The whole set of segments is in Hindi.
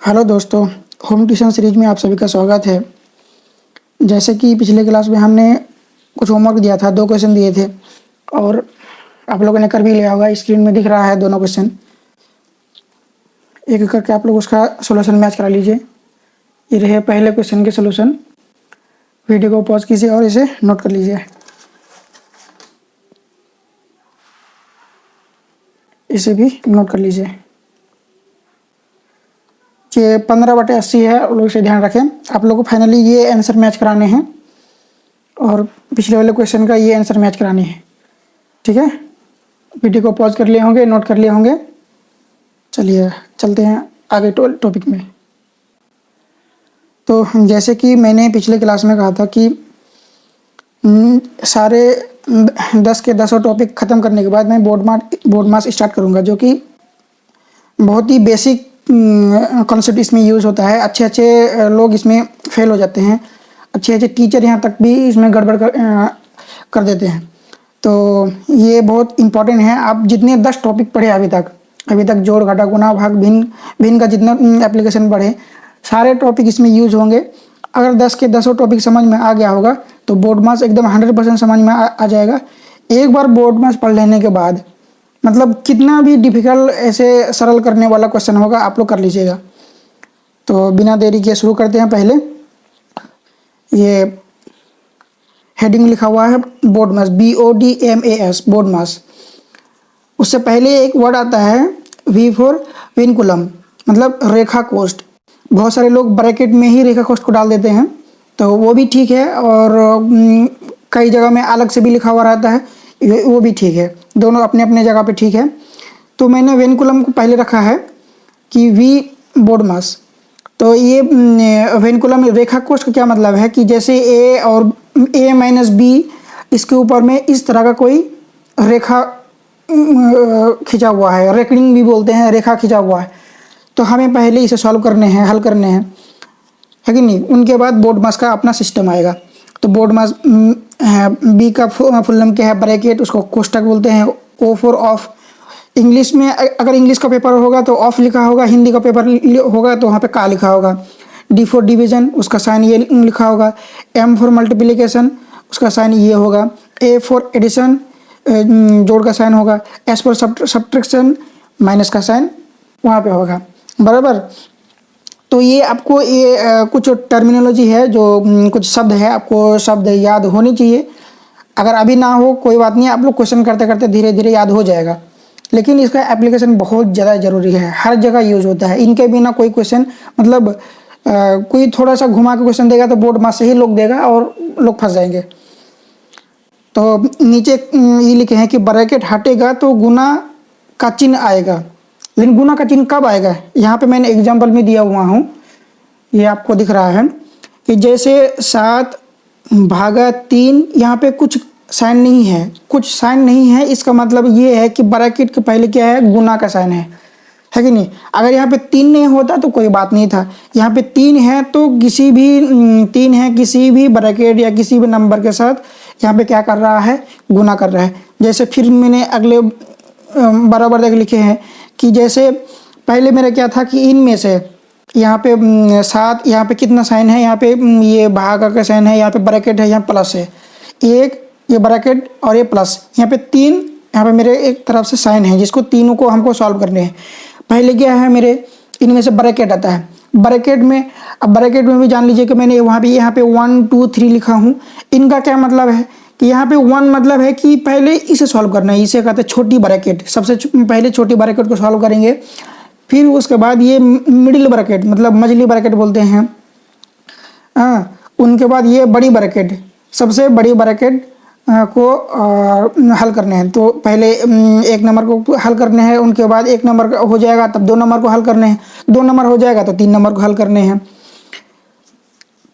हेलो दोस्तों, होम ट्यूशन सीरीज में आप सभी का स्वागत है। जैसे कि पिछले क्लास में हमने कुछ होमवर्क दिया था, 2 क्वेश्चन दिए थे और आप लोगों ने कर भी लिया होगा। स्क्रीन में दिख रहा है दोनों क्वेश्चन। एक एक करके आप लोग उसका सॉल्यूशन मैच करा लीजिए। ये रहे पहले क्वेश्चन के सॉल्यूशन। वीडियो को पॉज कीजिए और इसे नोट कर लीजिए। इसे भी नोट कर लीजिए। ये 15/80 है, आप लोग इसे ध्यान रखें। आप लोगों को फाइनली ये आंसर मैच कराने हैं और पिछले वाले क्वेश्चन का ये आंसर मैच करानी है। ठीक है, वीडियो को पॉज कर लिए होंगे, नोट कर लिए होंगे। चलिए चलते हैं आगे टॉपिक में। तो जैसे कि मैंने पिछले क्लास में कहा था कि सारे 10 के 10 टॉपिक ख़त्म करने के बाद मैं बोर्ड मास स्टार्ट करूँगा, जो कि बहुत ही बेसिक कॉन्सेप्ट इसमें यूज़ होता है। अच्छे अच्छे लोग इसमें फेल हो जाते हैं, अच्छे अच्छे टीचर यहाँ तक भी इसमें गड़बड़ कर देते हैं। तो ये बहुत इम्पॉर्टेंट है। आप जितने 10 टॉपिक पढ़े अभी तक जोड़ घटा गुणा भाग भिन्न का जितना एप्लीकेशन पढ़े, सारे टॉपिक इसमें यूज होंगे। अगर 10 के 10 टॉपिक समझ में आ गया होगा तो बोर्ड मास एकदम 100% समझ में आ जाएगा। एक बार बोर्ड मास पढ़ लेने के बाद मतलब कितना भी डिफिकल्ट ऐसे सरल करने वाला क्वेश्चन होगा आप लोग कर लीजिएगा। तो बिना देरी के शुरू करते हैं। पहले ये हेडिंग लिखा हुआ है बोर्ड मास, BODMAS, बोर्ड मास। उससे पहले एक वर्ड आता है V फॉर विनकुलम, मतलब रेखा कोष्ठ। बहुत सारे लोग ब्रैकेट में ही रेखा कोष्ठ को डाल देते हैं, तो वो भी ठीक है। और कई जगह में अलग से भी लिखा हुआ रहता है, वो भी ठीक है। दोनों अपने अपने जगह पे ठीक है। तो मैंने वेनकुलम को पहले रखा है कि V बोर्ड मास। तो ये वेनकुलम रेखा कोष्ठ का क्या मतलब है कि जैसे A और A-B, इसके ऊपर में इस तरह का कोई रेखा खिंचा हुआ है, रेकरिंग भी बोलते हैं, रेखा खिंचा हुआ है। तो हमें पहले इसे सॉल्व करने हैं, हल करने हैं, है कि नहीं। उनके बाद बोर्ड मास का अपना सिस्टम आएगा। तो बोर्ड मास है, बी का फुल नेम क्या है, ब्रैकेट, उसको कोष्ठक बोलते हैं। O फॉर ऑफ, इंग्लिश में अगर इंग्लिश का पेपर होगा तो ऑफ लिखा होगा, हिंदी का पेपर होगा तो वहाँ पे का लिखा होगा। D फॉर डिवीजन, उसका साइन ये लिखा होगा। M फॉर मल्टीप्लिकेशन, उसका साइन ये होगा। A फॉर एडिशन, जोड़ का साइन होगा। S फॉर सब्ट्रैक्शन, माइनस का साइन वहाँ पे होगा, बराबर। तो ये आपको ये कुछ टर्मिनोलॉजी है, जो कुछ शब्द है, आपको शब्द याद होनी चाहिए। अगर अभी ना हो कोई बात नहीं, आप लोग क्वेश्चन करते करते धीरे धीरे याद हो जाएगा। लेकिन इसका एप्लीकेशन बहुत ज़्यादा ज़रूरी है, हर जगह यूज़ होता है। इनके बिना कोई क्वेश्चन मतलब कोई थोड़ा सा घुमा के क्वेश्चन देगा तो बोर्ड मास से ही लोग देगा और लोग फंस जाएंगे। तो नीचे ये लिखे हैं कि ब्रैकेट हटेगा तो गुना का चिन्ह आएगा। लेकिन गुना का चिन्ह कब आएगा, यहाँ पे मैंने एग्जाम्पल में दिया हुआ हूँ, ये आपको दिख रहा है कि जैसे 7/3, यहाँ पे कुछ साइन नहीं है, कुछ साइन नहीं है। इसका मतलब ये है कि ब्रैकेट के पहले क्या है, गुना का साइन है कि नहीं। अगर यहाँ पे 3 नहीं होता तो कोई बात नहीं था। यहाँ पे 3 है तो किसी भी ब्रैकेट या किसी भी नंबर के साथ यहाँ पे क्या कर रहा है, गुना कर रहा है। जैसे फिर मैंने अगले बराबर देख लिखे हैं कि जैसे पहले मेरा क्या था कि इनमें से यहाँ पे 7, यहाँ पे कितना साइन है, यहाँ पे ये भाग का साइन है, यहाँ पे ब्रैकेट है, यहाँ प्लस है, एक ये ब्रैकेट और ये प्लस, यहाँ पे 3, यहाँ पे मेरे एक तरफ से साइन है, जिसको तीनों को हमको सॉल्व करने हैं। पहले क्या है, मेरे इनमें से ब्रैकेट आता है। ब्रैकेट में, अब ब्रैकेट में भी जान लीजिए कि मैंने यहाँ पे 1 2 3 लिखा हूँ। इनका क्या मतलब है कि यहाँ पे 1 मतलब है कि पहले इसे सॉल्व करना है, इसे कहते हैं छोटी ब्रैकेट। सबसे पहले छोटी ब्रैकेट को सॉल्व करेंगे, फिर उसके बाद ये मिडिल ब्रैकेट मतलब मझली ब्रैकेट बोलते हैं, उनके बाद ये बड़ी ब्रैकेट, सबसे बड़ी ब्रैकेट को हल करने हैं। तो पहले 1 नंबर को हल करने हैं, उनके बाद 1 नंबर हो जाएगा तब 2 नंबर को हल करने हैं, 2 नंबर हो जाएगा तो 3 नंबर को हल करने हैं।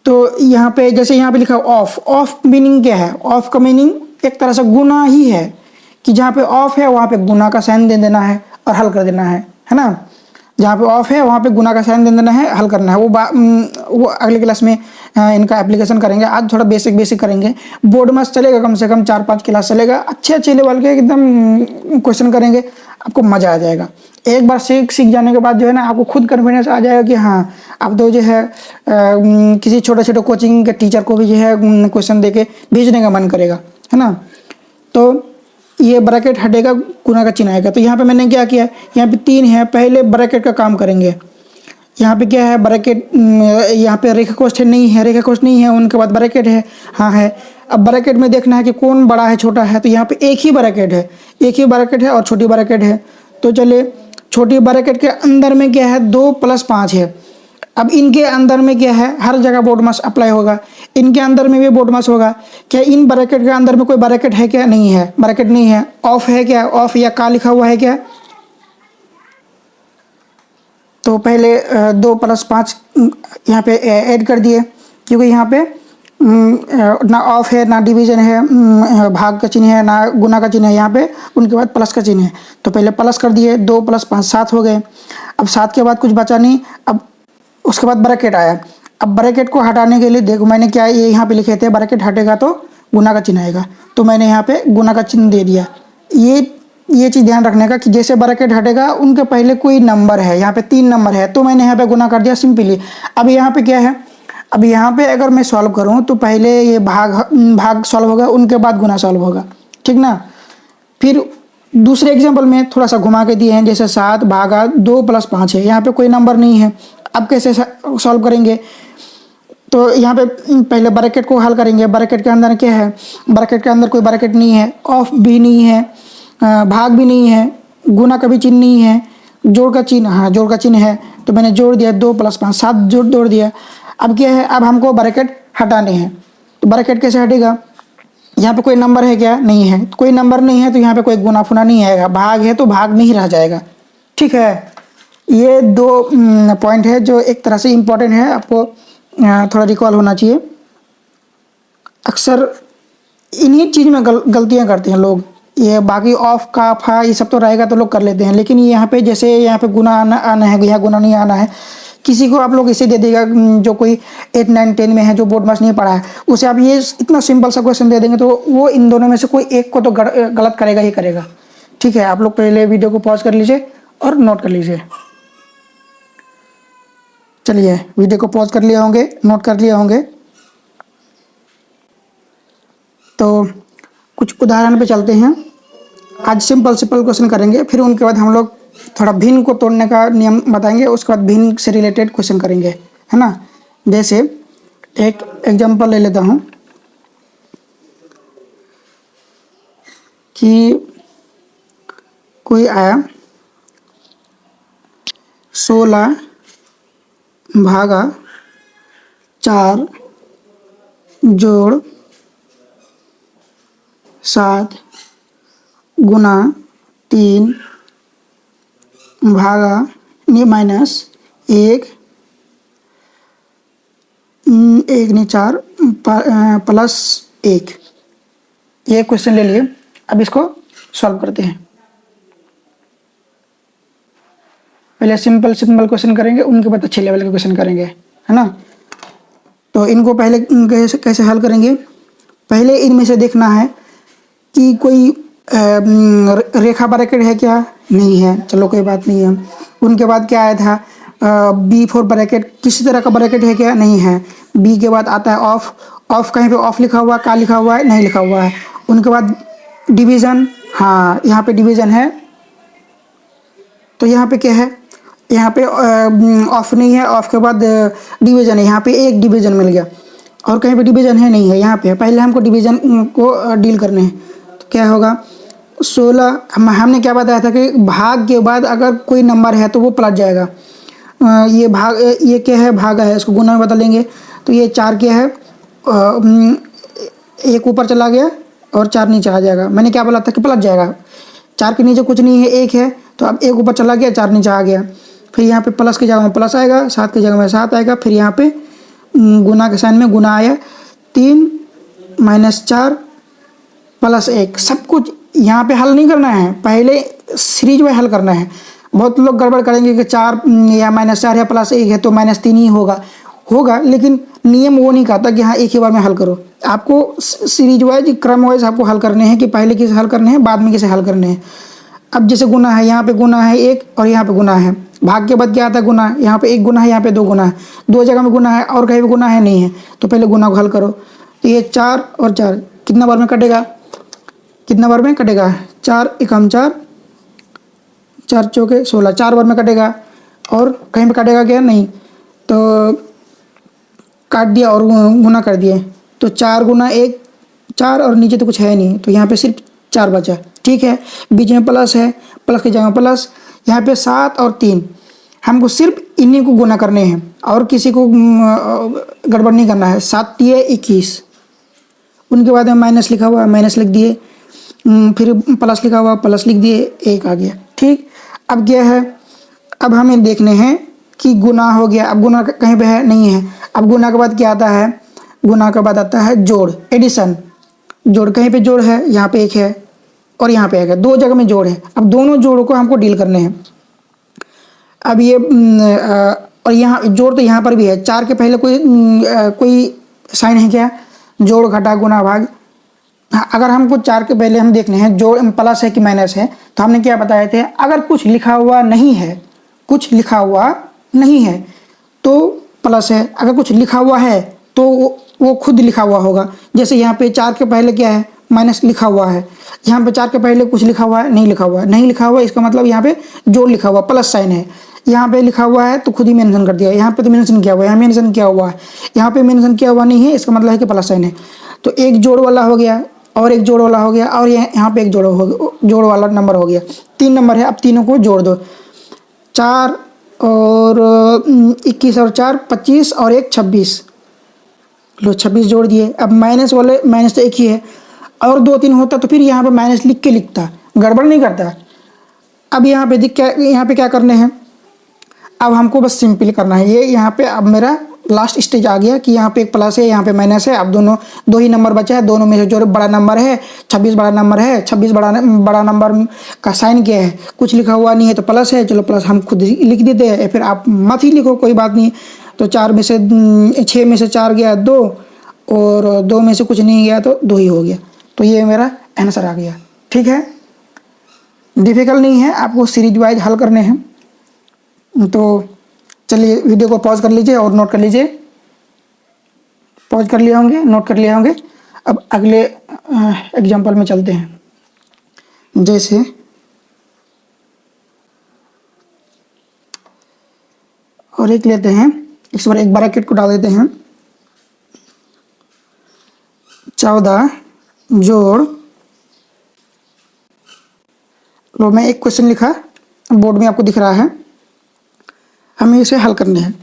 तो यहाँ पे जैसे यहाँ पे लिखा ऑफ मीनिंग क्या है, ऑफ का मीनिंग एक तरह से गुना ही है, कि जहाँ पे ऑफ है वहाँ पे गुना का साइन दे देना है और हल कर देना है ना। जहाँ पे ऑफ है वहाँ पे गुना का साइन दे देना है, हल करना है। वो अगले क्लास में इनका एप्लीकेशन करेंगे। आज थोड़ा बेसिक बेसिक करेंगे। बोर्ड में चलेगा, कम से कम 4-5 क्लास चलेगा। अच्छे अच्छे लेवल के एकदम क्वेश्चन करेंगे, आपको मज़ा आ जाएगा। एक बार सीख जाने के बाद जो है ना, आपको खुद कॉन्फिडेंस आ जाएगा कि हाँ अब तो जो है किसी छोटे छोटे कोचिंग के टीचर को भी जो है क्वेश्चन दे के भेजने का मन करेगा, है ना। तो ये ब्रैकेट हटेगा, गुना का चिन्ह आएगा। तो यहाँ पे मैंने क्या किया, यहाँ पे 3 है, पहले ब्रैकेट का काम करेंगे। यहाँ पे क्या है, ब्रैकेट, यहाँ पे रेखा कोष्ठ नहीं है, रेखा कोष्ठ नहीं है, उनके बाद ब्रैकेट है, हाँ है। अब ब्रैकेट में देखना है कि कौन बड़ा है छोटा है, तो यहाँ पे एक ही ब्रैकेट है, एक ही ब्रैकेट है और छोटी ब्रैकेट है। तो चलिए, छोटी ब्रैकेट के अंदर में क्या है, 2 + 5 है। अब इनके अंदर में क्या है, हर जगह बोर्ड मास अप्लाई होगा, इनके अंदर में भी बोर्ड मास होगा। क्या इन ब्रैकेट के अंदर में कोई ब्रैकेट है क्या, नहीं है, ब्रैकेट नहीं है। ऑफ है क्या, ऑफ या का लिखा हुआ है क्या। तो पहले 2 + 5 यहाँ पे ऐड कर दिए, क्योंकि यहाँ पे ना ऑफ है, ना डिवीजन है, भाग का चिन्ह है, ना गुना का चिन्ह है यहाँ पे, उनके बाद प्लस का चिन्ह है। तो पहले प्लस कर दिए, 2 + 5 7 हो गए। अब 7 के बाद कुछ बचा नहीं, अब उसके बाद ब्रैकेट आया। अब ब्रैकेट को हटाने के लिए देखो मैंने क्या ये यहाँ पे लिखे थे, ब्रैकेट हटेगा तो गुना का चिन्ह आएगा, तो मैंने यहाँ पे गुना का चिन्ह दे दिया। ये चीज़ ध्यान रखने का कि जैसे ब्रैकेट हटेगा उनके पहले कोई नंबर है, यहाँ पे 3 नंबर है, तो मैंने यहाँ पे गुना कर दिया सिंपली। अब यहाँ पे क्या है, अब यहाँ पे अगर मैं सॉल्व करूँ तो पहले ये भाग सॉल्व होगा, उनके बाद गुना सॉल्व होगा, ठीक ना। फिर दूसरे एग्जाम्पल में थोड़ा सा घुमा के दिए हैं, जैसे 7 भागा 2 + 5 है, यहाँ पे कोई नंबर नहीं है। अब कैसे सॉल्व करेंगे, तो यहाँ पे पहले ब्रैकेट को हल करेंगे। ब्रैकेट के अंदर क्या है, ब्रैकेट के अंदर कोई ब्रैकेट नहीं है, ऑफ भी नहीं है, भाग भी नहीं है, गुना का भी चिन्ह नहीं है, जोड़ का चिन्ह, हाँ जोड़ का चिन्ह है, तो मैंने जोड़ दिया 2 + 5 7 जोड़ दिया। अब क्या है, अब हमको ब्रैकेट हटाने हैं। तो ब्रैकेट कैसे हटेगा, यहाँ पे कोई नंबर है क्या, नहीं है, कोई नंबर नहीं है, तो यहाँ पे कोई गुना फुना नहीं आएगा, भाग है तो भाग नहीं रह जाएगा, ठीक है। ये 2 पॉइंट है जो एक तरह से इम्पोर्टेंट है, आपको थोड़ा रिकॉल होना चाहिए। अक्सर इन्हीं चीज़ में गलतियाँ करते हैं लोग। ये बाकी ऑफ का फा ये सब तो रहेगा तो लोग कर लेते हैं, लेकिन यहाँ पे जैसे यहाँ पे गुना आना है, यहाँ गुना नहीं आना है। किसी को आप लोग इसे दे देगा, जो कोई 8 9 10 में है, जो बोर्ड मास नहीं पढ़ा है, उसे आप ये इतना सिंपल सा क्वेश्चन दे देंगे, तो वो इन दोनों में से कोई एक को तो गलत करेगा ही करेगा, ठीक है। आप लोग पहले वीडियो को पॉज कर लीजिए और नोट कर लीजिए। चलिए, वीडियो को पॉज कर लिए होंगे, नोट कर लिए होंगे, तो कुछ उदाहरण पे चलते हैं। आज सिंपल क्वेश्चन करेंगे, फिर उनके बाद हम लोग थोड़ा भिन्न को तोड़ने का नियम बताएंगे, उसके बाद भिन्न से रिलेटेड क्वेश्चन करेंगे, है ना। जैसे एक एग्जांपल ले लेता हूँ कि कोई आया 16 भागा 4 जोड़ 7 गुना 3 भागा -1 1 नहीं 4 +1। ये क्वेश्चन ले लिए। अब इसको सॉल्व करते हैं। पहले सिंपल क्वेश्चन करेंगे, उनके बाद अच्छे लेवल के क्वेश्चन करेंगे, है ना। तो इनको पहले कैसे हल करेंगे, पहले इनमें से देखना है कि कोई रेखा ब्रैकेट है क्या, नहीं है, चलो कोई बात नहीं है। उनके बाद क्या आया था, B4 ब्रैकेट, किसी तरह का ब्रैकेट है क्या, नहीं है। बी के बाद आता है ऑफ कहीं पे ऑफ लिखा हुआ, का लिखा हुआ है, नहीं लिखा हुआ है। उनके बाद डिवीज़न, हाँ यहाँ पे डिवीज़न है, तो यहाँ पे क्या है, यहाँ पे ऑफ नहीं है, ऑफ के बाद डिवीज़न है, यहाँ पे एक डिवीज़न मिल गया। और कहीं पे डिवीज़न है, नहीं है, यहाँ पे पहले हमको डिवीज़न को डील करने हैं। तो क्या होगा, 16 हमने क्या बताया था कि भाग के बाद अगर कोई नंबर है तो वो प्लस जाएगा। ये भाग, ये क्या है, भागा है, इसको गुना में बदलेंगे। तो ये 4 क्या है, एक ऊपर चला गया और 4 नीचे आ जाएगा। मैंने क्या बोला था कि प्लस जाएगा, 4 के नीचे कुछ नहीं है, 1 है, तो अब 1 ऊपर चला गया, 4 नीचे आ गया। फिर यहाँ पे प्लस की जगह में प्लस आएगा, 7 की जगह में 7 आएगा। फिर यहाँ पे गुना के साइन में गुना आया, 3 - 4 +1। सब कुछ यहाँ पे हल नहीं करना है, पहले सीरीज में हल करना है। बहुत लोग गड़बड़ करेंगे कि 4 या -4 है +1 है तो -3 ही होगा, लेकिन नियम वो नहीं कहता कि हाँ एक ही बार में हल करो। आपको सीरीज वाइज, क्रम वाइज आपको हल करने हैं कि पहले किसे हल करने हैं, बाद में किसे हल करने हैं। अब जैसे गुना है, यहाँ पे गुना है 1 और यहाँ पे गुना है। भाग के बाद क्या आता है? गुना। यहाँ पे 1 गुना है, यहाँ पे 2 गुना है। 2 जगह में गुना है और कहीं पे गुना है नहीं है, तो पहले गुना को हल करो। तो ये 4 और 4 कितना बार में कटेगा? कितना बार में कटेगा? 4 एकम 4, 4 चौके 16, 4 बार में कटेगा। और कहीं पे कटेगा क्या? नहीं। तो काट दिया और गुना कर दिए, तो 4 गुना 1 4, और नीचे तो कुछ है नहीं, तो यहाँ पे सिर्फ 4 बचा। ठीक है, बीच में प्लस है, प्लस की जगह प्लस। यहाँ पे 7 और 3, हमको सिर्फ इन्हीं को गुना करने हैं और किसी को गड़बड़ नहीं करना है। 7 दिए 21, उनके बाद में माइनस लिखा हुआ, माइनस लिख दिए, फिर प्लस लिखा हुआ, प्लस लिख दिए, 1 आ गया। ठीक, अब क्या है? अब हमें देखने हैं कि गुना हो गया। अब गुना कहीं पे है? नहीं है। अब गुना के बाद क्या आता है? गुना के बाद आता है जोड़, एडिशन। जोड़ कहीं पे जोड़ है? यहाँ पे 1 है और यहाँ पे 1 है, 2 जगह में जोड़ है। अब दोनों जोड़ों को हमको डील करने हैं। अब ये और यहाँ जोड़ तो यहाँ पर भी है। 4 के पहले कोई साइन है क्या? जोड़, घटा, गुना, भाग। हाँ, अगर हमको 4 के पहले हम देखने हैं जोड़ प्लस है कि माइनस है, तो हमने क्या बताए थे? अगर कुछ लिखा हुआ नहीं है, कुछ लिखा हुआ नहीं है तो प्लस है, अगर कुछ लिखा हुआ है तो वो खुद लिखा हुआ होगा। जैसे यहाँ पे 4 के पहले क्या है? माइनस लिखा हुआ है। यहाँ पे 4 के पहले कुछ लिखा हुआ है? नहीं लिखा हुआ है। नहीं लिखा हुआ, इसका मतलब यहाँ पे जोड़ लिखा हुआ, प्लस साइन है। यहाँ पे लिखा हुआ है तो खुद ही मेंशन कर दिया। यहाँ पे तो मेंशन किया हुआ है, यहाँ मेंशन किया हुआ है, यहाँ पे मेंशन किया हुआ नहीं है, इसका मतलब है कि प्लस साइन है। तो एक जोड़ वाला हो गया और एक जोड़ वाला हो गया, और यहाँ पे एक जोड़ वाला नंबर हो गया। 3 नंबर है, अब तीनों को जोड़ दो। 4 और 21 और 4 25 और 1 26, लो 26 जोड़ दिए। अब माइनस वाले, माइनस तो एक ही है, और 2 3 होता तो फिर यहाँ पे माइनस लिख के लिखता, गड़बड़ नहीं करता। अब यहाँ पे यहाँ पे क्या करने हैं? अब हमको बस सिंपल करना है। ये यहाँ पे अब मेरा लास्ट स्टेज आ गया कि यहाँ पे एक प्लस है, यहाँ पे माइनस है। अब दो ही नंबर बचा है, दोनों में से जो बड़ा नंबर है 26 बड़ा नंबर है। 26 बड़ा नंबर का साइन क्या है? कुछ लिखा हुआ नहीं है तो प्लस है, चलो प्लस हम खुद ही लिख देते हैं, या फिर आप मत ही लिखो, कोई बात नहीं। तो 4 में से 6 में से 4 गया 2, और 2 में से कुछ नहीं गया तो 2 ही हो गया। तो ये मेरा आंसर आ गया। ठीक है, डिफिकल्ट नहीं है, आपको सीरीज वाइज हल करने हैं। तो चलिए वीडियो को पॉज कर लीजिए और नोट कर लीजिए। पॉज कर लिए होंगे, नोट कर लिए होंगे। अब अगले एग्जांपल में चलते हैं। जैसे और एक लेते हैं, इस बार एक ब्रैकेट को डाल देते हैं। 14 जोड़, लो मैं एक क्वेश्चन लिखा, बोर्ड में आपको दिख रहा है। हमें इसे हल करने हैं।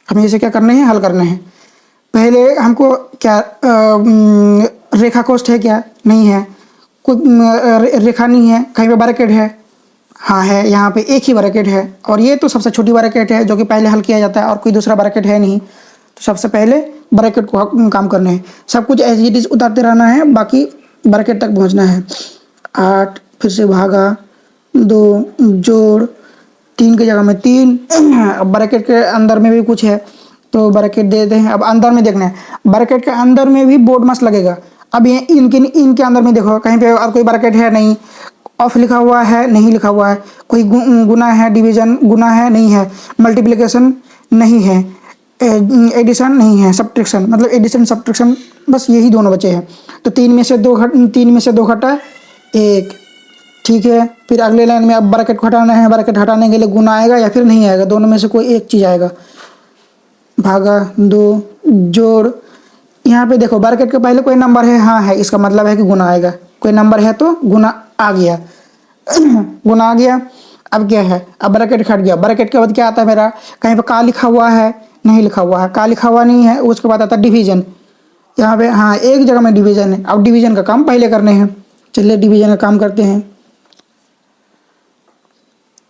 हमें इसे क्या करने हैं? हल करने हैं। पहले हमको क्या रेखा कोष्ठ है क्या? नहीं है। कुछ रेखा नहीं है। कहीं पे ब्रैकेट है? हाँ है, यहाँ पे एक ही ब्रैकेट है, और ये तो सबसे छोटी ब्रैकेट है जो कि पहले हल किया जाता है, और कोई दूसरा ब्रैकेट है नहीं। तो सबसे पहले ब्रैकेट को काम करना है। सब कुछ एज इट इज उतारते रहना है, बाकी ब्रैकेट तक पहुँचना है। 8 फिर से भागा 2 जोड़ 3 की जगह में 3। अब ब्रैकेट के अंदर में भी कुछ है तो ब्रैकेट दे देते हैं। अब अंदर में देखना है, ब्रैकेट के अंदर में भी बोर्ड मास लगेगा। अब ये इनके अंदर में देखो, कहीं पे और कोई ब्रैकेट है? नहीं। ऑफ लिखा हुआ है? नहीं लिखा हुआ है। कोई गुना है, डिवीजन गुना है? नहीं है। मल्टीप्लिकेशन नहीं है। एडिशन नहीं है। सब्ट्रैक्शन, मतलब एडिशन सब्ट्रैक्शन, बस यही दोनों बचे हैं। तो 3 में से 2 घटा 1। ठीक है, फिर अगले लाइन में अब ब्रैकेट को हटाना है। ब्रैकेट हटाने के लिए गुना आएगा या फिर नहीं आएगा, दोनों में से कोई एक चीज़ आएगा। भागा 2 जोड़, यहाँ पे देखो ब्रैकेट के पहले कोई नंबर है? हाँ है, इसका मतलब है कि गुना आएगा। कोई नंबर है तो गुना आ गया। गुना आ गया। अब क्या है? अब ब्रैकेट हट गया। ब्रैकेट के बाद क्या आता है मेरा? कहीं पे का लिखा हुआ है? नहीं लिखा हुआ है। का लिखा हुआ नहीं है। उसके बाद आता है डिवीजन। यहाँ पे हाँ एक जगह में डिवीजन है। अब डिवीजन का काम पहले करने हैं। चलिए डिवीजन का काम करते हैं।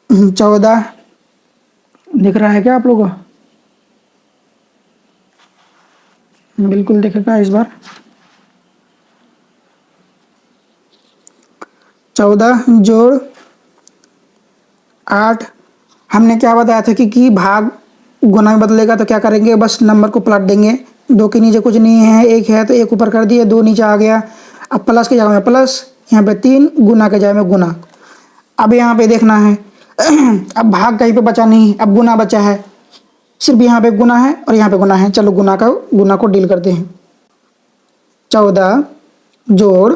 14 दिख रहा है क्या आप लोगों को? बिल्कुल दिखेगा इस बार। 14 जोड़ 8 हमने क्या बताया था कि भाग गुना में बदलेगा तो क्या करेंगे, बस नंबर को पलट देंगे। दो के नीचे कुछ नहीं है, एक है तो एक ऊपर कर दिए, दो नीचे आ गया। अब प्लस की जगह में प्लस, यहाँ पे 3, गुना की जगह में गुना। अब यहाँ पे देखना है अब भाग कहीं पे बचा नहीं, अब गुना बचा है, सिर्फ यहाँ पे गुना है और यहाँ पे गुना है। चलो गुना को डील करते हैं। 14 जोड़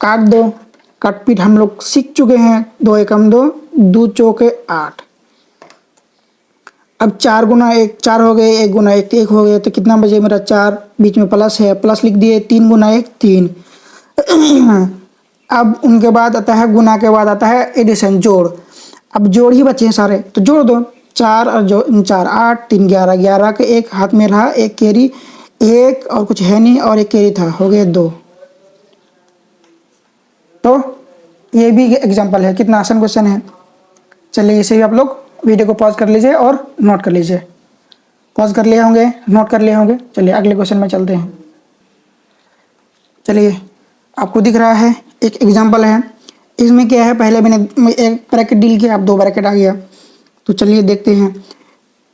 काट दो, काटपीट हम लोग सीख चुके हैं। 2 एकम 2, 2 चौके 8। अब 4 गुना 1 4 हो गए, 1 गुना 1 1 हो गए, तो कितना बचे मेरा 4, बीच में प्लस है, प्लस लिख दिए। 3 गुना 1 3। अब उनके बाद आता है, गुना के बाद आता है एडिशन, जोड़। अब जोड़ ही बचे हैं सारे, तो जोड़ दो। 4 और 4 8, 3 11, 11 के एक हाथ में रहा, एक कैरी, एक और कुछ है नहीं और एक कैरी था, हो गए 2। तो ये भी एग्जाम्पल है, कितना आसान क्वेश्चन है। चलिए इसे भी आप लोग वीडियो को पॉज कर लीजिए और नोट कर लीजिए। पॉज कर लिए होंगे, नोट कर लिए होंगे। चलिए अगले क्वेश्चन में चलते हैं। चलिए आपको दिख रहा है एक एग्जाम्पल है, इसमें क्या है, पहले मैंने एक ब्रैकेट डील किया, अब 2 ब्रैकेट आ गया। तो चलिए देखते हैं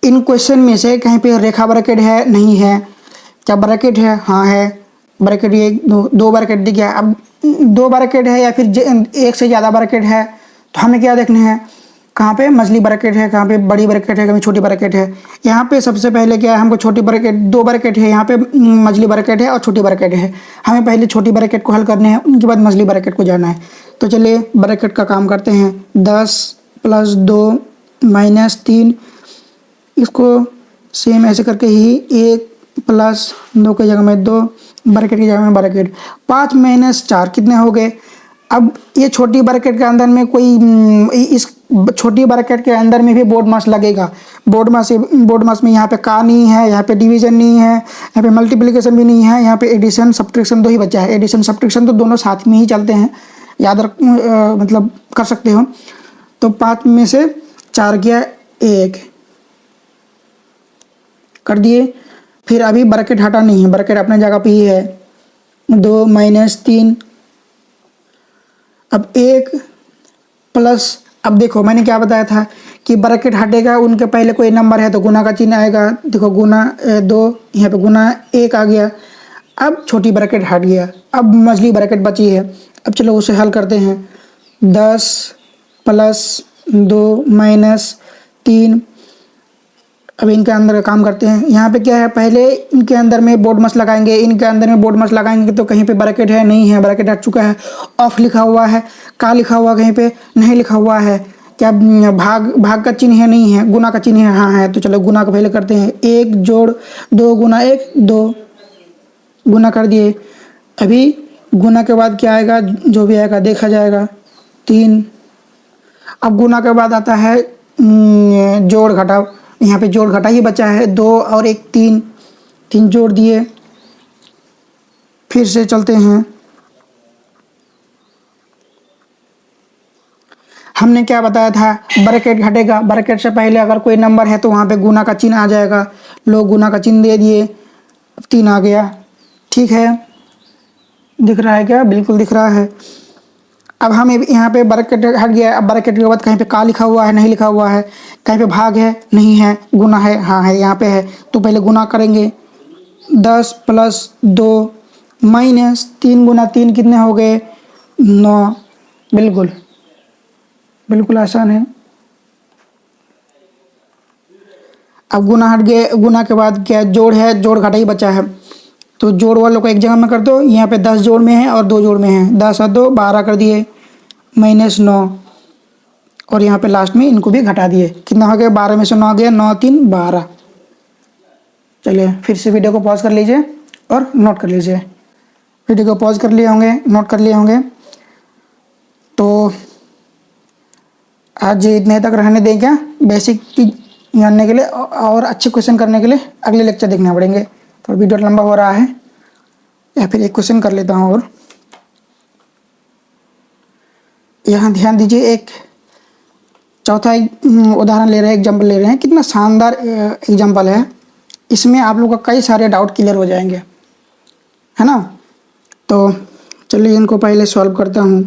इन क्वेश्चन में से कहीं पे रेखा ब्रैकेट है, नहीं है। क्या ब्रैकेट है, हाँ है ब्रैकेट। ये 2 ब्रैकेट दिख गया। अब 2 ब्रैकेट है या फिर एक से ज़्यादा ब्रैकेट है, तो हमें क्या देखना है, कहाँ पे मछली ब्रैकेट है, कहाँ पे बड़ी ब्रैकेट है, कहीं छोटी ब्रैकेट है। यहाँ पे सबसे पहले क्या है, हमको छोटी ब्रैकेट, 2 ब्रैकेट है, यहाँ पे मछली ब्रैकेट है और छोटी ब्रैकेट है। हमें पहले छोटी ब्रैकेट को हल करने हैं, उनके बाद मछली ब्रैकेट को जाना है। तो चलिए ब्रैकेट का काम करते हैं। 10 + 2 - 3, इसको सेम ऐसे करके ही 1 + 2 की जगह में 2, ब्रैकेट की जगह में ब्रैकेट। 5 - 4 कितने हो गए। अब ये छोटी ब्रैकेट के अंदर में कोई इस छोटी ब्रैकेट के अंदर में भी बोर्ड मास लगेगा। बोर्ड मास में यहाँ पे का नहीं है, यहाँ पे डिवीजन नहीं है, यहाँ पे मल्टीप्लिकेशन भी नहीं है, यहाँ पे एडिशन सब्ट्रैक्शन 2 ही बचा है। एडिशन सब्ट्रैक्शन तो दोनों साथ में ही चलते हैं, याद रख मतलब कर सकते हो। तो 5 में से 4 गया, 1 कर दिए। फिर अभी ब्रैकेट हटा नहीं है, ब्रैकेट अपने जगह पे ही है। 2 - 3, अब 1 प्लस, अब देखो मैंने क्या बताया था कि ब्रैकेट हटेगा, उनके पहले कोई नंबर है तो गुना का चिन्ह आएगा। देखो गुना 2, यहाँ पे गुना 1 आ गया। अब छोटी ब्रैकेट हट गया, अब मछली ब्रैकेट बची है। अब चलो उसे हल करते हैं। 10 + 2 - 3, अब इनके अंदर काम करते हैं। यहाँ पे क्या है, पहले इनके अंदर में बोर्ड मास लगाएंगे, इनके अंदर में बोर्ड मास लगाएंगे तो कहीं पे ब्रैकेट है, नहीं है, ब्रैकेट हट चुका है। ऑफ लिखा हुआ है, का लिखा हुआ कहीं पे नहीं लिखा हुआ है। क्या भाग का चिन्ह है, नहीं है, गुना का चिन्ह है, हाँ है। तो चलो गुना को पहले करते हैं। 1 जोड़ 2 गुना 1 2, गुना कर दिए। अभी गुना के बाद क्या आएगा, जो भी आएगा देखा जाएगा। 3, अब गुना के बाद आता है जोड़ घटाव। यहाँ पे जोड़ घटा ही बचा है, 2 और 1 3, 3 जोड़ दिए। फिर से चलते हैं। हमने क्या बताया था, ब्रैकेट घटेगा, ब्रैकेट से पहले अगर कोई नंबर है तो वहाँ पे गुना का चिन्ह आ जाएगा। लोग गुना का चिन्ह दे दिए, 3 आ गया। ठीक है, दिख रहा है क्या, बिल्कुल दिख रहा है। अब हमें यहाँ पे ब्रैकेट हट गया। अब ब्रैकेट के बाद कहीं पे का लिखा हुआ है, नहीं लिखा हुआ है, कहीं पे भाग है, नहीं है, गुना है, हाँ है, यहाँ पे है। तो पहले गुना करेंगे। 10 + 2 - 3 गुना 3 कितने हो गए, 9। बिल्कुल बिल्कुल आसान है। अब गुना हट गए, गुना के बाद क्या जोड़ है, जोड़ घटा ही बचा है। तो जोड़ वालों को एक जगह में कर दो। यहाँ पे 10 जोड़ में है और 2 जोड़ में है। 10 और 2 12 कर दिए, -9, और यहाँ पे लास्ट में इनको भी घटा दिए। कितना हो गया, 12 में से 9 गया, 9 3 12। चलिए फिर से वीडियो को पॉज कर लीजिए और नोट कर लीजिए। वीडियो को पॉज कर लिए होंगे, नोट कर लिए होंगे। तो आज इतने तक रहने दें क्या, बेसिक जानने के लिए और अच्छे क्वेश्चन करने के लिए अगले लेक्चर देखना पड़ेंगे। तो वीडियो लंबा हो रहा है, या फिर एक क्वेश्चन कर लेता हूँ। और यहाँ ध्यान दीजिए, एक चौथा उदाहरण ले रहे हैं, एग्जाम्पल ले रहे हैं। कितना शानदार एग्जाम्पल है, इसमें आप लोगों का कई सारे डाउट क्लियर हो जाएंगे, है ना। तो चलिए इनको पहले सॉल्व करता हूँ।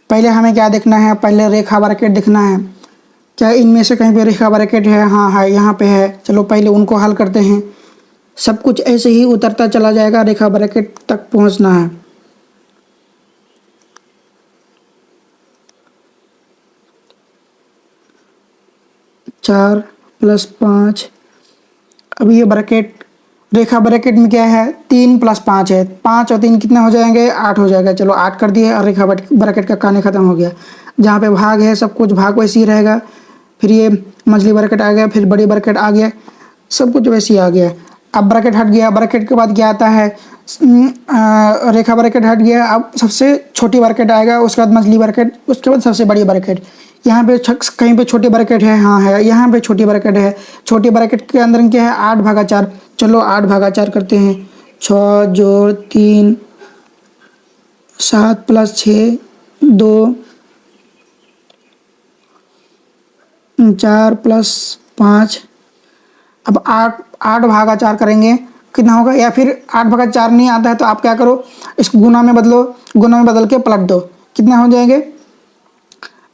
पहले हमें क्या देखना है, पहले रेखा ब्रैकेट देखना है। क्या इनमें से कहीं पे रेखा ब्रैकेट है? हाँ है, यहाँ पे है। चलो पहले उनको हल करते हैं। सब कुछ ऐसे ही उतरता चला जाएगा, रेखा ब्रैकेट तक पहुँचना है। चार प्लस पाँच, अब ये ब्रैकेट, रेखा ब्रैकेट में क्या है? 3 + 5 है। 5 और 3 कितना हो जाएंगे? 8 हो जाएगा। चलो 8 कर दिए और रेखा ब्रैकेट का कहानी खत्म हो गया। जहाँ पे भाग है सब कुछ भाग वैसे ही रहेगा। फिर ये मछली ब्रैकेट आ गया, फिर बड़ी ब्रैकेट आ गया, सब कुछ वैसे ही आ गया। अब ब्रैकेट हट गया, ब्रैकेट के बाद क्या आता है? रेखा ब्रैकेट हट गया, अब सबसे छोटी ब्रैकेट आएगा, उसके बाद मछली ब्रैकेट, उसके बाद सबसे बड़ी ब्रैकेट। यहाँ पे कहीं पे छोटी ब्रैकेट है? हाँ है, यहाँ पे छोटी ब्रैकेट है। छोटी ब्रैकेट के अंदर क्या है? 8/4। चलो 8/4 करते हैं। 6 जोड़ 3, 7 + 6 2, 4 + 5। अब 8/4 करेंगे, कितना होगा? या फिर 8/4 नहीं आता है तो आप क्या करो, इस गुना में बदलो, गुना में बदल के पलट दो, कितना हो जाएंगे?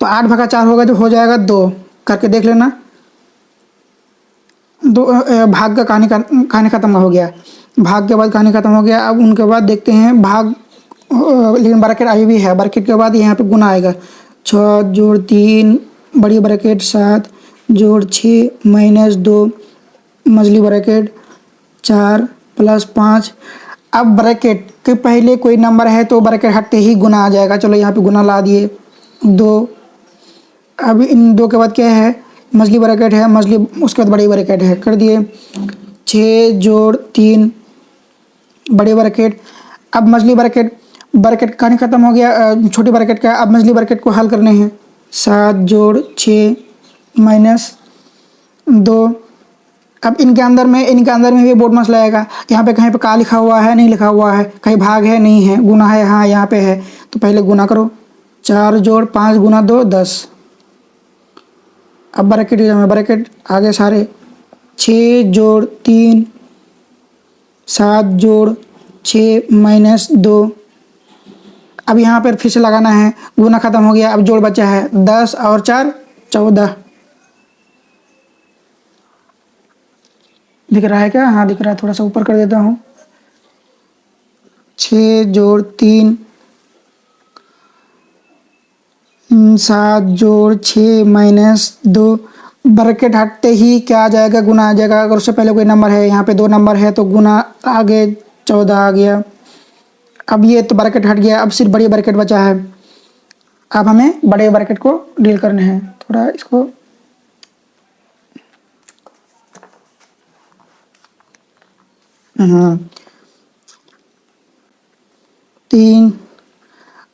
तो 8/4 होगा, जो हो जाएगा 2, करके देख लेना। दो भाग का कहानी खत्म हो गया। भाग के बाद कहानी खत्म हो गया। अब उनके बाद देखते हैं भाग, लेकिन ब्रैकेट आई हुई है। ब्रैकेट के बाद यहाँ पे गुना आएगा। 6 जोड़ 3 बड़ी ब्रैकेट, 7 जोड़ 6 -2 मझली ब्रैकेट, 4 + 5। अब ब्रैकेट के पहले कोई नंबर है तो ब्रैकेट हटते ही गुना आ जाएगा। चलो यहाँ पे गुना ला दिए 2। अब इन 2 के बाद क्या है? मछली ब्रैकेट है, मछली, उसके बाद बड़ी ब्रैकेट है, कर दिए। 6 जोड़ 3 बड़ी ब्रैकेट। अब मछली ब्रैकेट, ब्रैकेट कहानी खत्म हो गया छोटी ब्रैकेट का। अब मछली ब्रैकेट को हल करने हैं। 7 जोड़ 6 -2। अब इनके अंदर में भी बोर्ड मसला आएगा। यहाँ पे कहीं पे का लिखा हुआ है? नहीं लिखा हुआ है। कहीं भाग है? नहीं है। गुना है? हाँ यहाँ पे है। तो पहले गुना करो। 4 जोड़ 5 × 2 10। अब ब्रैकेट आगे सारे। 6 जोड़ 3 7 जोड़ 6 -2। अब यहाँ पर फिर से लगाना है। गुना खत्म हो गया, अब जोड़ बचा है। 10 और 4 14। दिख रहा है क्या? हाँ दिख रहा है, थोड़ा सा ऊपर कर देता हूँ। 6 जोड़ 3 7 जोड़ 6 -2। ब्रैकेट हटते ही क्या आ जाएगा? गुना आ जाएगा। अगर उससे पहले कोई नंबर है, यहाँ पे 2 नंबर है तो गुना आगे 14 आ गया। अब ये तो ब्रैकेट हट गया, अब सिर्फ बड़ी ब्रैकेट बचा है। अब हमें बड़े ब्रैकेट को डील करने हैं। थोड़ा इसको हाँ 3।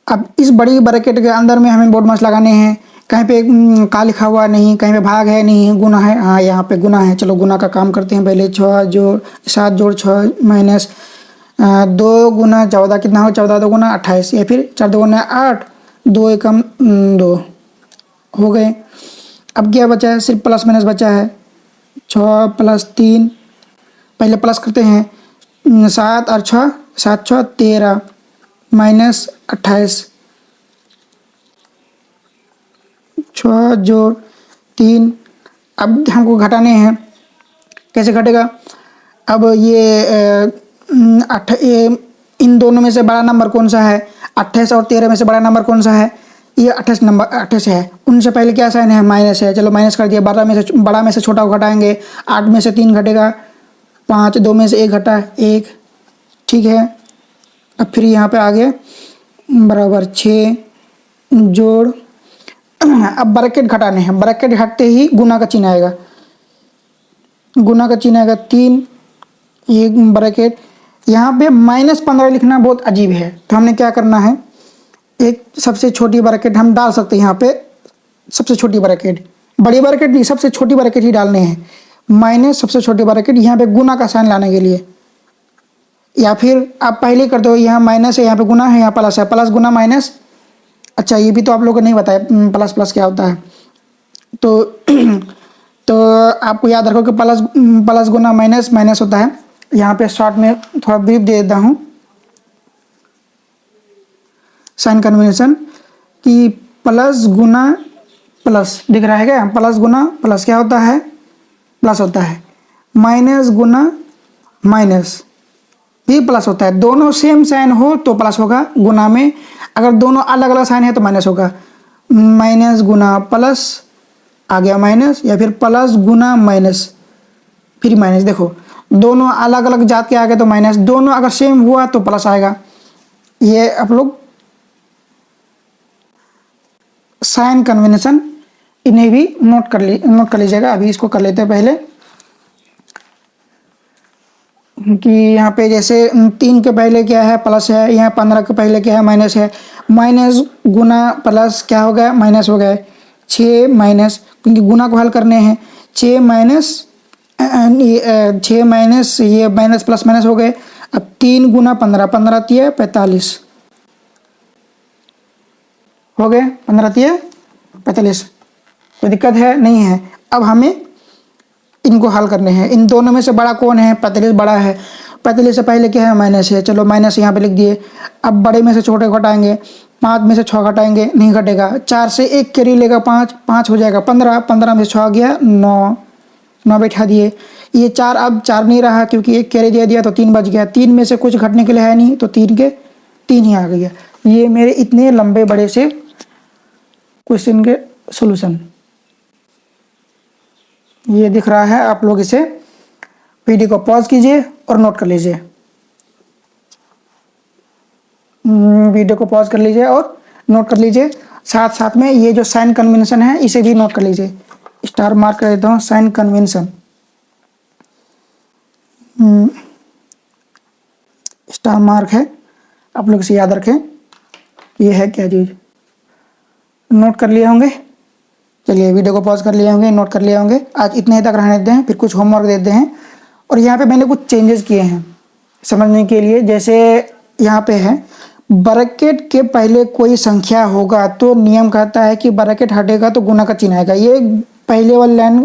अब इस बड़ी ब्रैकेट के अंदर में हमें बोर्ड मास लगाने हैं। कहीं पे का लिखा हुआ नहीं, कहीं पे भाग है नहीं, गुना है, हाँ यहाँ पे गुना है। चलो गुना का काम करते हैं पहले। 6 जोड़ 7 जोड़ 6 -2 गुना 14, कितना हो? 14 2 गुना 28, या फिर 4 2 गुना 8, 2 एकम 2 हो गए। अब क्या बचा है? सिर्फ प्लस माइनस बचा है। 6 + 3, पहले प्लस करते हैं। 7 और 6, 7 6 13 -28। 6 जोड़ 3, अब हमको घटाने हैं। कैसे घटेगा? अब ये इन दोनों में से बड़ा नंबर कौन सा है? 28 और 13 में से बड़ा नंबर कौन सा है? ये 28 नंबर 28 है। उनसे पहले क्या साइन है? माइनस है। चलो माइनस कर दिया। 12 में से बड़ा में से छोटा को घटाएंगे। 8 में से 3 घटेगा, 5 2 में से 1 घटा 1, ठीक है। अब फिर यहाँ पे आ गया बराबर 6 जोड़, अब ब्रैकेट घटाने हैं। ब्रैकेट हटते ही गुना का चिन्ह आएगा। गुना का चिन्ह आएगा 3, ये ब्रैकेट। यहाँ पे -15 लिखना बहुत अजीब है, तो हमने क्या करना है? एक सबसे छोटी ब्रैकेट हम डाल सकते हैं यहाँ पे। सबसे छोटी ब्रैकेट, बड़ी ब्रैकेट नहीं, सबसे छोटी ब्रैकेट ही डालने हैं। माइनस सबसे छोटी ब्रैकेट, यहाँ पे गुना का साइन लाने के लिए। या फिर आप पहले कर दो, यहाँ माइनस है, यहाँ पे गुना है, यहाँ प्लस है। प्लस गुना माइनस। अच्छा ये भी तो आप लोगों को नहीं बताया प्लस प्लस क्या होता है। तो तो आपको याद रखो कि प्लस प्लस गुना माइनस माइनस होता है। यहाँ पे शॉर्ट में थोड़ा ब्रीफ दे देता हूँ साइन कन्वेंशन, कि प्लस गुना प्लस दिख रहा है क्या, प्लस गुना प्लस क्या होता है, प्लस होता है। माइनस गुना माइनस भी प्लस होता है। दोनों सेम साइन हो तो प्लस होगा गुना में, अगर दोनों अलग अलग साइन है तो माइनस होगा। माइनस गुना प्लस आ गया माइनस, या फिर प्लस गुना माइनस फिर माइनस। देखो दोनों अलग अलग जात के आ गए तो माइनस, दोनों अगर सेम हुआ तो प्लस आएगा। ये आप लोग साइन कन्वेंशन इन्हें भी नोट कर लीजिएगा। अभी इसको कर लेते हैं पहले कि यहाँ पे जैसे 3 के पहले क्या है, प्लस है, यहाँ 15 के पहले क्या है, माइनस है। माइनस गुना प्लस क्या हो गया, माइनस हो गया। 6 माइनस, क्योंकि गुना को हल करने हैं, 6 माइनस 6 माइनस ये माइनस प्लस माइनस हो गए। अब 3 गुना 15, 15 तिया 45 हो गए, 15 तिया 45। कोई दिक्कत है नहीं है। अब हमें इनको हल करने हैं। इन दोनों में से बड़ा कौन है, 45 बड़ा है। 45 से पहले क्या है, माइनस है, चलो माइनस यहाँ पे लिख दिए। अब बड़े में से छोटे घटाएंगे, 5 में से 6 घटाएंगे, नहीं घटेगा। 4 से 1 कैरी लेगा 5, 5 हो जाएगा 15, 15 में से 6 गया 9, 9 बैठा दिए। ये 4 अब 4 नहीं रहा क्योंकि 1 कैरी दे दिया तो 3 बच गया। 3 में से कुछ घटने के लिए है नहीं तो 3 के 3 ही आ गया। ये मेरे इतने लंबे बड़े से क्वेश्चन के सॉल्यूशन ये दिख रहा है। आप लोग इसे वीडियो को पॉज कीजिए और नोट कर लीजिए। वीडियो को पॉज कर लीजिए और नोट कर लीजिए। साथ साथ में ये जो साइन कन्वेंशन है इसे भी नोट कर लीजिए। स्टार मार्क कर देता हूँ, साइन कन्वेंशन स्टार मार्क है, आप लोग इसे याद रखें। ये है क्या चीज़, नोट कर लिए होंगे। चलिए वीडियो को पॉज कर लिए होंगे, नोट कर लिए होंगे। आज इतने ही तक रहने देते हैं, फिर कुछ होमवर्क देते हैं। और यहाँ पे मैंने कुछ चेंजेस किए हैं समझने के लिए। जैसे यहाँ पे है ब्रैकेट के पहले कोई संख्या होगा तो नियम कहता है कि ब्रैकेट हटेगा तो गुना का चिन्ह आएगा। ये पहले वाली लाइन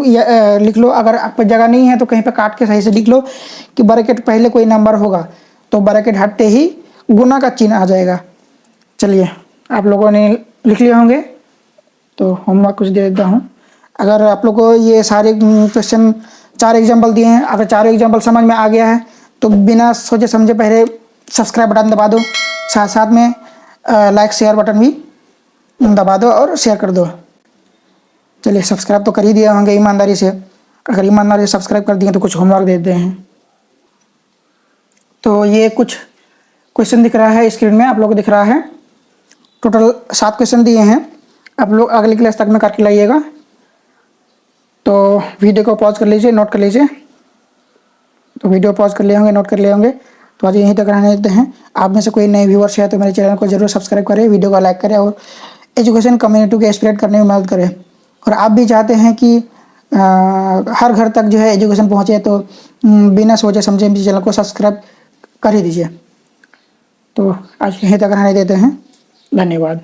लिख लो। अगर आप पे जगह नहीं है तो कहीं पे काट के सही से लिख लो कि ब्रैकेट पहले कोई नंबर होगा तो ब्रैकेट हटते ही गुना का चिन्ह आ जाएगा। चलिए आप लोगों ने लिख लिए होंगे तो होमवर्क कुछ दे देता हूँ। अगर आप लोग को ये सारे क्वेश्चन 4 एग्जाम्पल दिए हैं, अगर 4 एग्जाम्पल समझ में आ गया है तो बिना सोचे समझे पहले सब्सक्राइब बटन दबा दो, साथ साथ में लाइक शेयर बटन भी दबा दो और शेयर कर दो। चलिए सब्सक्राइब तो कर ही दिए होंगे ईमानदारी से। अगर ईमानदारी से सब्सक्राइब कर दिए तो कुछ होमवर्क देते हैं। तो ये कुछ क्वेश्चन दिख रहा है स्क्रीन में, आप लोग को दिख रहा है। टोटल 7 क्वेश्चन दिए हैं। आप लोग अगली क्लास तक में करके लाइएगा। तो वीडियो को पॉज कर लीजिए, नोट कर लीजिए। तो वीडियो पॉज कर लिए होंगे, नोट कर लिए होंगे। तो आज यहीं तक रहने देते हैं। आप में से कोई नए व्यूअर्स है तो मेरे चैनल को जरूर सब्सक्राइब करें, वीडियो को लाइक करें और एजुकेशन कम्युनिटी को स्प्रेड करने में मदद करें। और आप भी चाहते हैं कि हर घर तक जो है एजुकेशन पहुँचे तो बिना सोचे समझे मेरे चैनल को सब्सक्राइब कर ही दीजिए। तो आज यहीं तक रहने देते हैं। धन्यवाद।